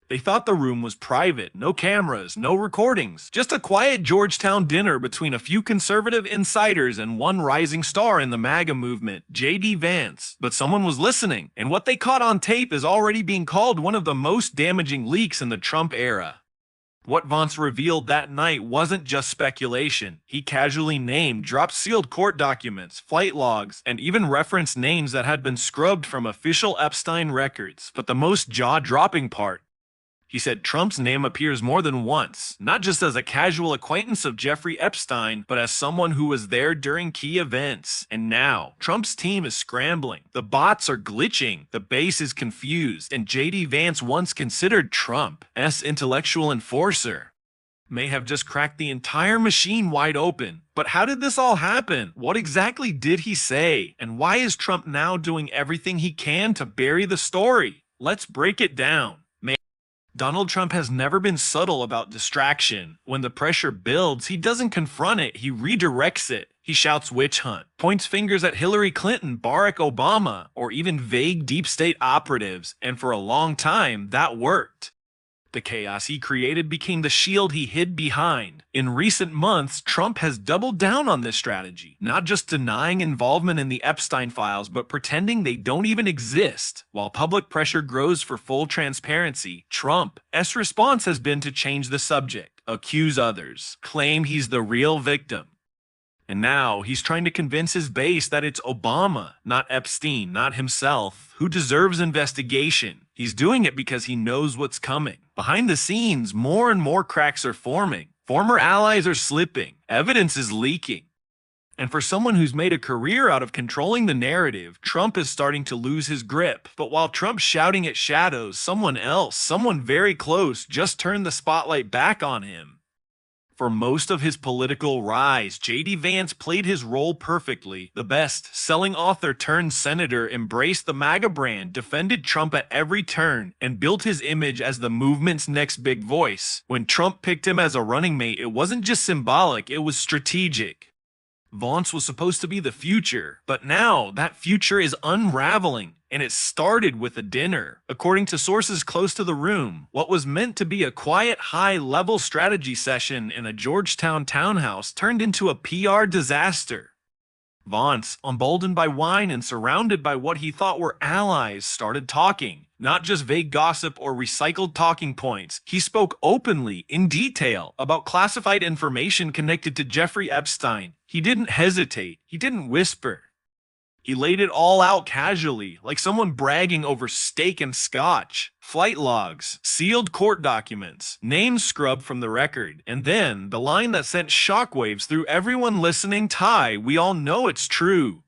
They thought the room was private, no cameras, no recordings, just a quiet Georgetown dinner between a few conservative insiders and one rising star in the MAGA movement, J.D. Vance. But someone was listening, and what they caught on tape is already being called one of the most damaging leaks in the Trump era. What Vance revealed that night wasn't just speculation. He casually named, dropped sealed court documents, flight logs, and even referenced names that had been scrubbed from official Epstein records. But the most jaw-dropping part, he said Trump's name appears more than once, not just as a casual acquaintance of Jeffrey Epstein, but as someone who was there during key events. And now, Trump's team is scrambling. The bots are glitching, the base is confused, and J.D. Vance, once considered Trump's intellectual enforcer, may have just cracked the entire machine wide open. But how did this all happen? What exactly did he say? And why is Trump now doing everything he can to bury the story? Let's break it down. Donald Trump has never been subtle about distraction. When the pressure builds, he doesn't confront it, he redirects it. He shouts witch hunt, points fingers at Hillary Clinton, Barack Obama, or even vague deep state operatives, and for a long time, that worked. The chaos he created became the shield he hid behind. In recent months, Trump has doubled down on this strategy, not just denying involvement in the Epstein files, but pretending they don't even exist. While public pressure grows for full transparency, Trump's response has been to change the subject, accuse others, claim he's the real victim. And now he's trying to convince his base that it's Obama, not Epstein, not himself, who deserves investigation. He's doing it because he knows what's coming. Behind the scenes, more and more cracks are forming. Former allies are slipping. Evidence is leaking. And for someone who's made a career out of controlling the narrative, Trump is starting to lose his grip. But while Trump's shouting at shadows, someone else, someone very close, just turned the spotlight back on him. For most of his political rise, J.D. Vance played his role perfectly. The best-selling author turned senator embraced the MAGA brand, defended Trump at every turn, and built his image as the movement's next big voice. When Trump picked him as a running mate, it wasn't just symbolic, it was strategic. Vance was supposed to be the future, but now that future is unraveling. And it started with a dinner. According to sources close to the room, what was meant to be a quiet, high-level strategy session in a Georgetown townhouse turned into a PR disaster. Vance, emboldened by wine and surrounded by what he thought were allies, started talking. Not just vague gossip or recycled talking points. He spoke openly, in detail, about classified information connected to Jeffrey Epstein. He didn't hesitate. He didn't whisper. He laid it all out casually, like someone bragging over steak and scotch. Flight logs, sealed court documents, names scrubbed from the record, and then the line that sent shockwaves through everyone listening, "Ty, we all know it's true."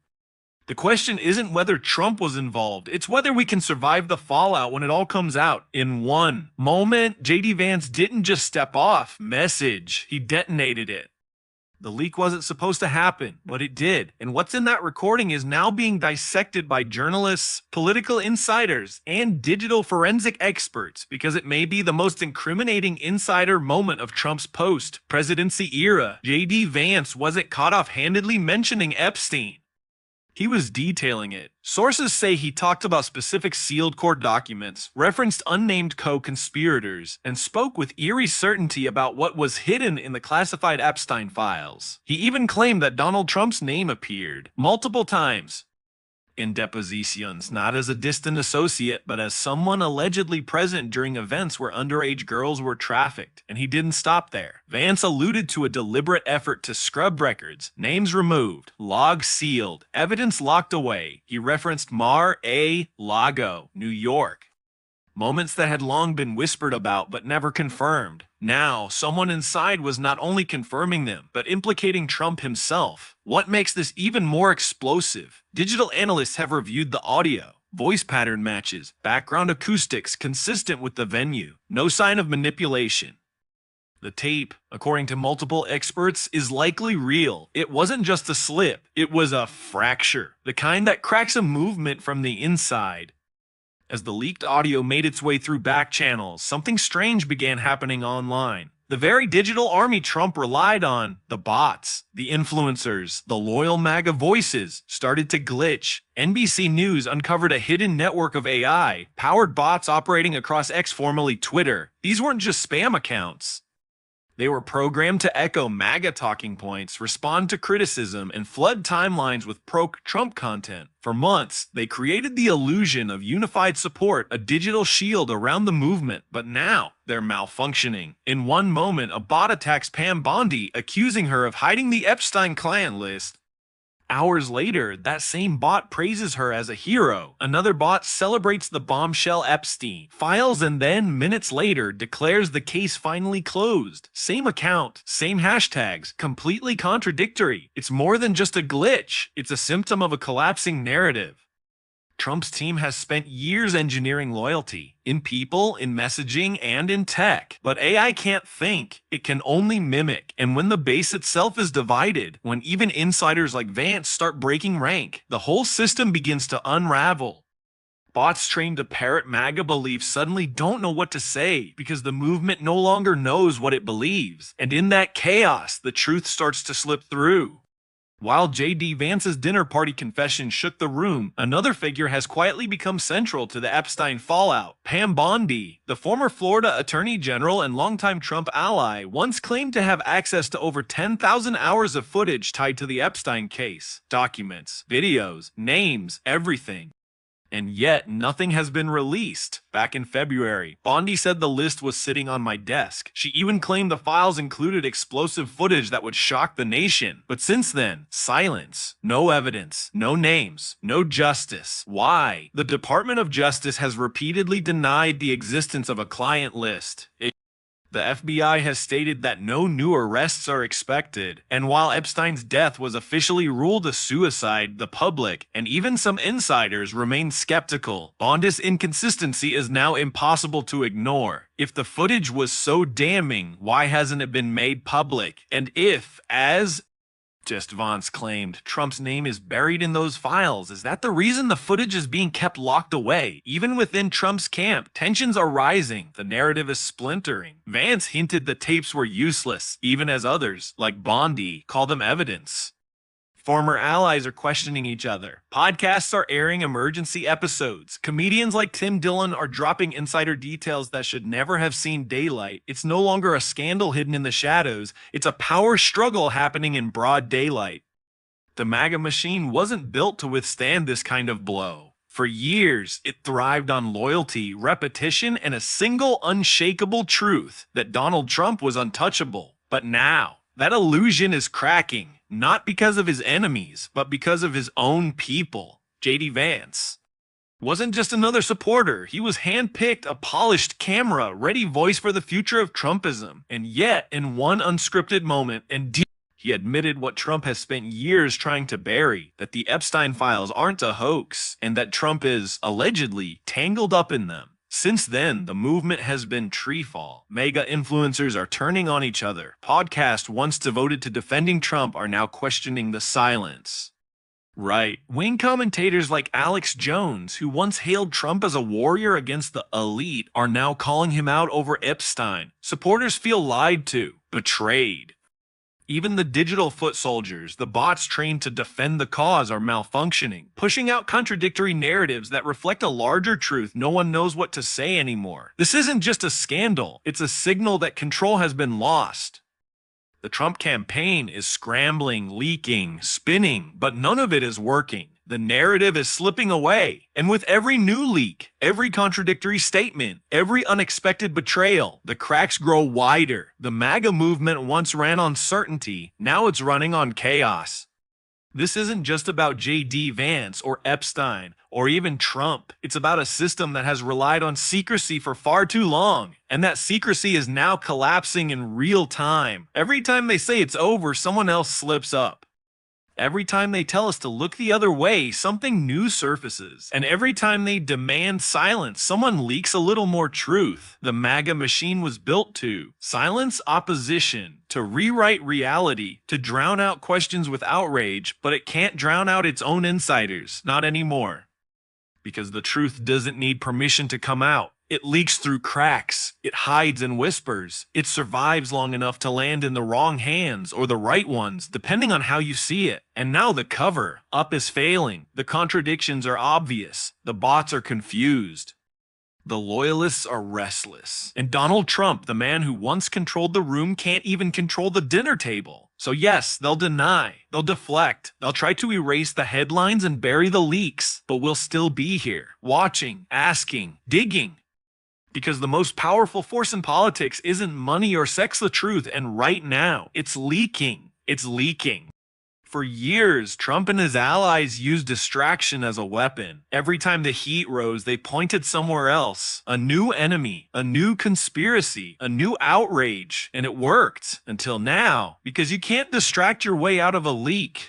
The question isn't whether Trump was involved, it's whether we can survive the fallout when it all comes out. In one moment, J.D. Vance didn't just step off, message, he detonated it. The leak wasn't supposed to happen, but it did. And what's in that recording is now being dissected by journalists, political insiders, and digital forensic experts because it may be the most incriminating insider moment of Trump's post-presidency era. J.D. Vance wasn't caught off-handedly mentioning Epstein. He was detailing it. Sources say he talked about specific sealed court documents, referenced unnamed co-conspirators, and spoke with eerie certainty about what was hidden in the classified Epstein files. He even claimed that Donald Trump's name appeared multiple times in depositions, not as a distant associate, but as someone allegedly present during events where underage girls were trafficked. And he didn't stop there. Vance alluded to a deliberate effort to scrub records, names removed, logs sealed, evidence locked away. He referenced Mar-a-Lago, New York. Moments that had long been whispered about but never confirmed. Now, someone inside was not only confirming them, but implicating Trump himself. What makes this even more explosive? Digital analysts have reviewed the audio, voice pattern matches, background acoustics consistent with the venue. No sign of manipulation. The tape, according to multiple experts, is likely real. It wasn't just a slip, it was a fracture, the kind that cracks a movement from the inside. As the leaked audio made its way through back channels, something strange began happening online. The very digital army Trump relied on, the bots, the influencers, the loyal MAGA voices, started to glitch. NBC News uncovered a hidden network of AI-powered bots operating across X, formerly Twitter. These weren't just spam accounts. They were programmed to echo MAGA talking points, respond to criticism, and flood timelines with pro-Trump content. For months, they created the illusion of unified support, a digital shield around the movement, but now they're malfunctioning. In one moment, a bot attacks Pam Bondi, accusing her of hiding the Epstein client list. Hours later, that same bot praises her as a hero. Another bot celebrates the bombshell Epstein files and then, minutes later, declares the case finally closed. Same account, same hashtags, completely contradictory. It's more than just a glitch. It's a symptom of a collapsing narrative. Trump's team has spent years engineering loyalty, in people, in messaging, and in tech. But AI can't think, it can only mimic. And when the base itself is divided, when even insiders like Vance start breaking rank, the whole system begins to unravel. Bots trained to parrot MAGA beliefs suddenly don't know what to say because the movement no longer knows what it believes. And in that chaos, the truth starts to slip through. While J.D. Vance's dinner party confession shook the room, another figure has quietly become central to the Epstein fallout. Pam Bondi, the former Florida Attorney General and longtime Trump ally, once claimed to have access to over 10,000 hours of footage tied to the Epstein case. Documents, videos, names, everything. And yet, nothing has been released. Back in February, Bondi said the list was sitting on my desk. She even claimed the files included explosive footage that would shock the nation. But since then, silence. No evidence. No names. No justice. Why? The Department of Justice has repeatedly denied the existence of a client list. The FBI has stated that no new arrests are expected, and while Epstein's death was officially ruled a suicide, the public, and even some insiders, remain skeptical. Bondi's inconsistency is now impossible to ignore. If the footage was so damning, why hasn't it been made public? And if, as Vance claimed, Trump's name is buried in those files, is that the reason the footage is being kept locked away? Even within Trump's camp, tensions are rising. The narrative is splintering. Vance hinted the tapes were useless, even as others, like Bondi, call them evidence. Former allies are questioning each other. Podcasts are airing emergency episodes. Comedians like Tim Dillon are dropping insider details that should never have seen daylight. It's no longer a scandal hidden in the shadows. It's a power struggle happening in broad daylight. The MAGA machine wasn't built to withstand this kind of blow. For years, it thrived on loyalty, repetition, and a single unshakable truth that Donald Trump was untouchable. But now, that illusion is cracking. Not because of his enemies, but because of his own people. J.D. Vance wasn't just another supporter. He was handpicked, a polished camera-ready voice for the future of Trumpism. And yet, in one unscripted moment, he admitted what Trump has spent years trying to bury, that the Epstein files aren't a hoax, and that Trump is, allegedly, tangled up in them. Since then, the movement has been treefall. Mega influencers are turning on each other. Podcasts once devoted to defending Trump are now questioning the silence. Right-wing commentators like Alex Jones, who once hailed Trump as a warrior against the elite, are now calling him out over Epstein. Supporters feel lied to, betrayed. Even the digital foot soldiers, the bots trained to defend the cause, are malfunctioning, pushing out contradictory narratives that reflect a larger truth. No one knows what to say anymore. This isn't just a scandal, it's a signal that control has been lost. The Trump campaign is scrambling, leaking, spinning, but none of it is working. The narrative is slipping away, and with every new leak, every contradictory statement, every unexpected betrayal, the cracks grow wider. The MAGA movement once ran on certainty, now it's running on chaos. This isn't just about J.D. Vance or Epstein or even Trump. It's about a system that has relied on secrecy for far too long, and that secrecy is now collapsing in real time. Every time they say it's over, someone else slips up. Every time they tell us to look the other way, something new surfaces. And every time they demand silence, someone leaks a little more truth. The MAGA machine was built to silence opposition, to rewrite reality, to drown out questions with outrage, but it can't drown out its own insiders. Not anymore. Because the truth doesn't need permission to come out. It leaks through cracks, it hides and whispers, it survives long enough to land in the wrong hands or the right ones, depending on how you see it. And now the cover up is failing. The contradictions are obvious. The bots are confused. The loyalists are restless. And Donald Trump, the man who once controlled the room, can't even control the dinner table. So yes, they'll deny, they'll deflect, they'll try to erase the headlines and bury the leaks, but we'll still be here, watching, asking, digging. Because the most powerful force in politics isn't money or sex the truth, and right now, it's leaking. It's leaking. For years, Trump and his allies used distraction as a weapon. Every time the heat rose, they pointed somewhere else. A new enemy, a new conspiracy, a new outrage. And it worked. Until now. Because you can't distract your way out of a leak.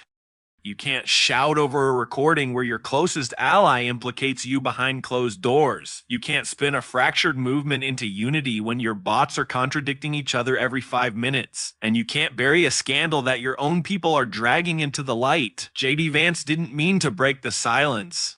You can't shout over a recording where your closest ally implicates you behind closed doors. You can't spin a fractured movement into unity when your bots are contradicting each other every 5 minutes. And you can't bury a scandal that your own people are dragging into the light. JD Vance didn't mean to break the silence,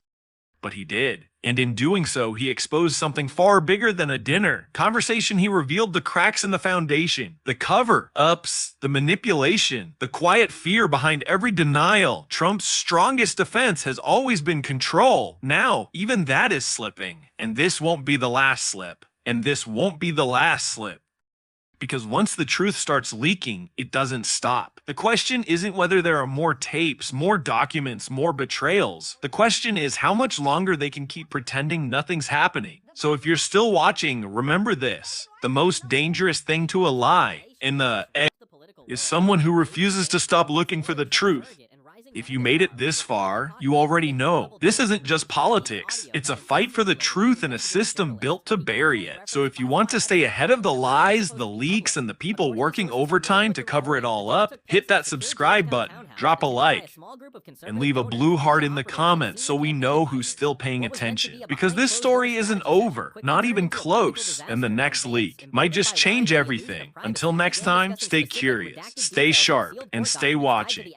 but he did. And in doing so, he exposed something far bigger than a dinner conversation. He revealed the cracks in the foundation, the cover-ups, the manipulation, the quiet fear behind every denial. Trump's strongest defense has always been control. Now, even that is slipping. And this won't be the last slip. And this won't be the last slip. Because once the truth starts leaking, it doesn't stop. The question isn't whether there are more tapes, more documents, more betrayals. The question is how much longer they can keep pretending nothing's happening. So if you're still watching, remember this. The most dangerous thing to a lie in the is someone who refuses to stop looking for the truth. If you made it this far, you already know. This isn't just politics. It's a fight for the truth in a system built to bury it. So if you want to stay ahead of the lies, the leaks, and the people working overtime to cover it all up, hit that subscribe button, drop a like, and leave a blue heart in the comments so we know who's still paying attention. Because this story isn't over, not even close, and the next leak might just change everything. Until next time, stay curious, stay sharp, and stay watching.